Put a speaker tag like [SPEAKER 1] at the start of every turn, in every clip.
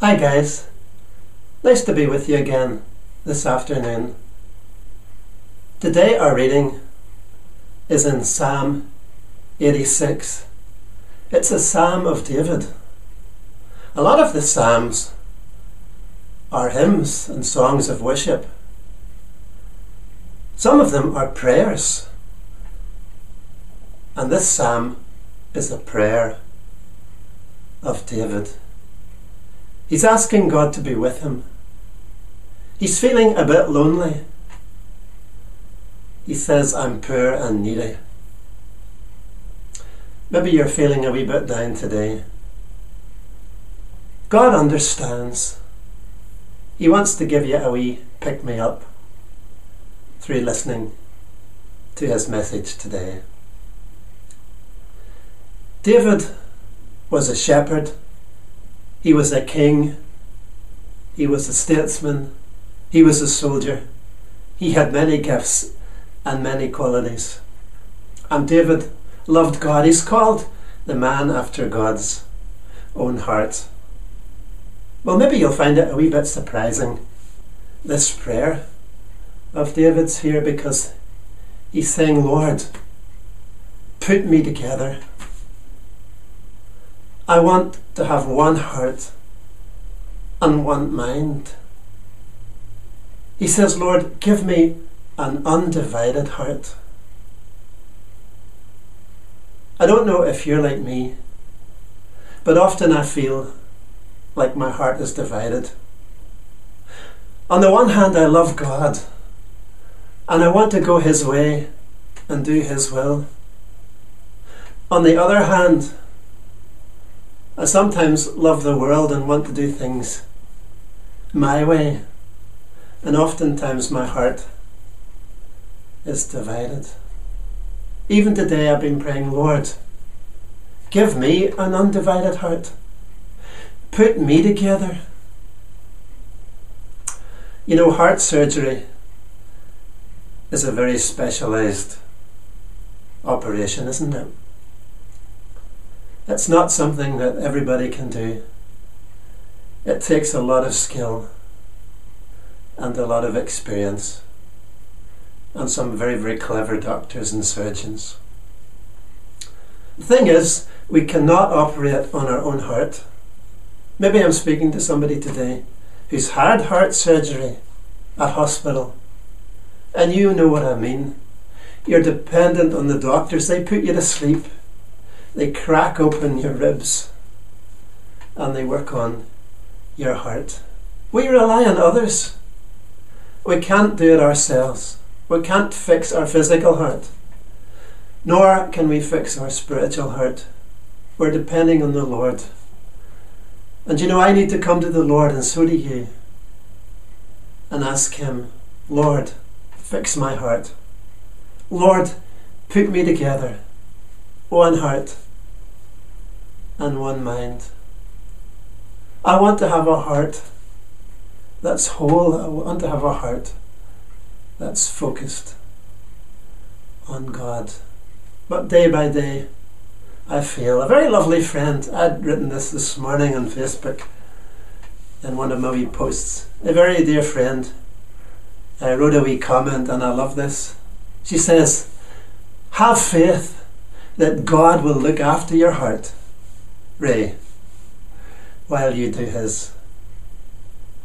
[SPEAKER 1] Hi guys, nice to be with you again this afternoon. Today our reading is in Psalm 86. It's a Psalm of David. A lot of the Psalms are hymns and songs of worship. Some of them are prayers. And this Psalm is a prayer of David. He's asking God to be with him. He's feeling a bit lonely. He says, I'm poor and needy. Maybe you're feeling a wee bit down today. God understands. He wants to give you a wee pick-me-up through listening to his message today. David was a shepherd. He was a king. He was a statesman. He was a soldier. He had many gifts and many qualities. And David loved God. He's called the man after God's own heart. Well, maybe you'll find it a wee bit surprising, this prayer of David's here, because he's saying, Lord, put me together. I want to have one heart and one mind. He says, Lord, give me an undivided heart. I don't know if you're like me, but often I feel like my heart is divided. On the one hand, I love God, and I want to go his way and do his will. On the other hand, I sometimes love the world and want to do things my way, and oftentimes my heart is divided. Even today I've been praying, Lord, give me an undivided heart. Put me together. You know, heart surgery is a very specialised operation, isn't it? It's not something that everybody can do. It takes a lot of skill and a lot of experience and some very, very clever doctors and surgeons. The thing is, we cannot operate on our own heart. Maybe I'm speaking to somebody today who's had heart surgery at hospital, and you know what I mean. You're dependent on the doctors. They put you to sleep. They crack open your ribs and they work on your heart. We rely on others. We can't do it ourselves. We can't fix our physical heart, nor can we fix our spiritual heart. We're depending on the Lord. And you know, I need to come to the Lord, and so do you, and ask him, Lord, fix my heart. Lord, put me together. One heart and one mind. I want to have a heart that's whole. I want to have a heart that's focused on God. But day by day, I feel a very lovely friend. I'd written this morning on Facebook in one of my wee posts. A very dear friend wrote a wee comment, and I love this. She says, have faith that God will look after your heart, Ray, while you do his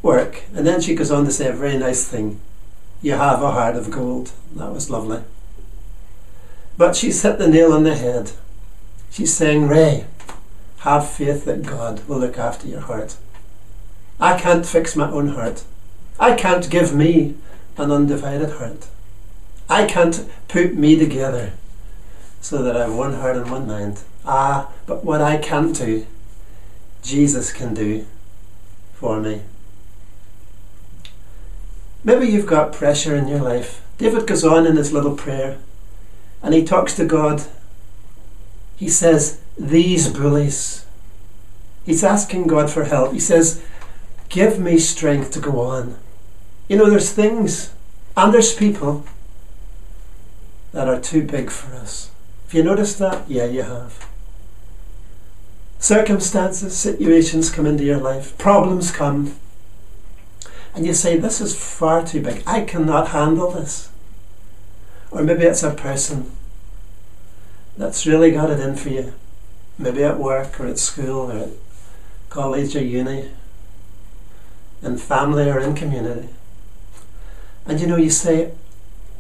[SPEAKER 1] work. And then she goes on to say a very nice thing. You have a heart of gold. That was lovely. But she's hit the nail on the head. She's saying, Ray, have faith that God will look after your heart. I can't fix my own heart. I can't give me an undivided heart. I can't put me together so that I have one heart and one mind. But what I can't do, Jesus can do for me. Maybe you've got pressure in your life. David goes on in his little prayer and he talks to God. He says, these bullies. He's asking God for help. He says, give me strength to go on. You know, there's things and there's people that are too big for us. Have you noticed that? Yeah, you have. Circumstances, situations come into your life, problems come, and you say, this is far too big, I cannot handle this. Or maybe it's a person that's really got it in for you, maybe at work or at school or at college or uni, in family or in community. And you say,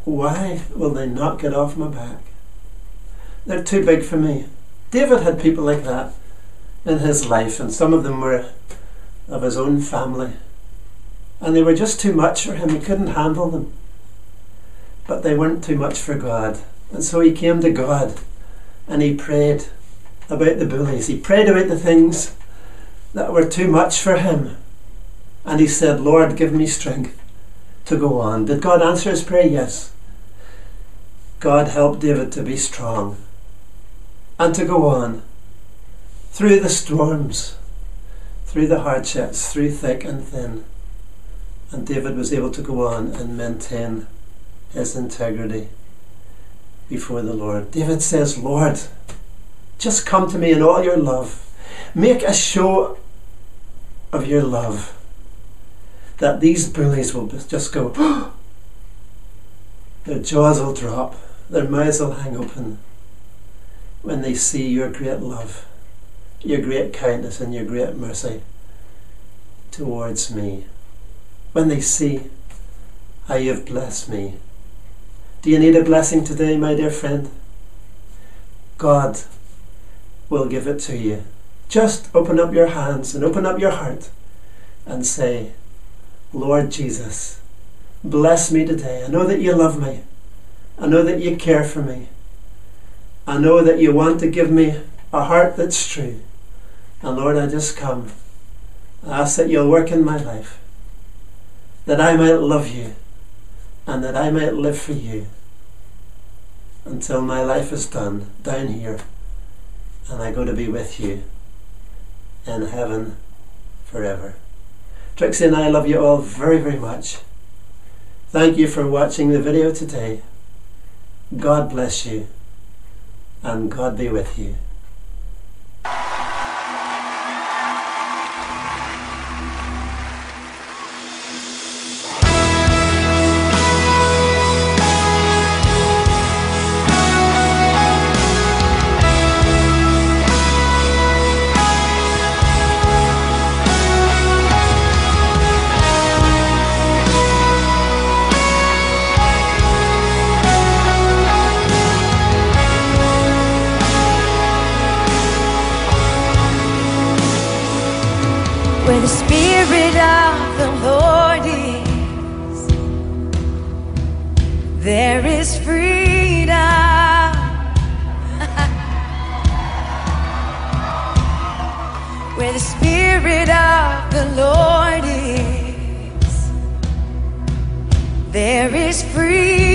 [SPEAKER 1] why will they not get off my back? They're too big for me. David had people like that in his life, and some of them were of his own family. And they were just too much for him. He couldn't handle them. But they weren't too much for God. And so he came to God and he prayed about the bullies. He prayed about the things that were too much for him. And he said, Lord, give me strength to go on. Did God answer his prayer? Yes. God helped David to be strong and to go on through the storms, through the hardships, through thick and thin. And David was able to go on and maintain his integrity before the Lord. David says, Lord, just come to me in all your love. Make a show of your love, that these bullies will just go, their jaws will drop, their mouths will hang open when they see your great love, your great kindness and your great mercy towards me. When they see how you've blessed me. Do you need a blessing today, my dear friend? God will give it to you. Just open up your hands and open up your heart and say, Lord Jesus, bless me today. I know that you love me. I know that you care for me. I know that you want to give me a heart that's true. And Lord, I just come. I ask that you'll work in my life, that I might love you and that I might live for you until my life is done down here and I go to be with you in heaven forever. Trixie and I love you all very, very much. Thank you for watching the video today. God bless you and God be with you.
[SPEAKER 2] Where the Spirit of the Lord is, there is freedom. Where the Spirit of the Lord is, there is freedom.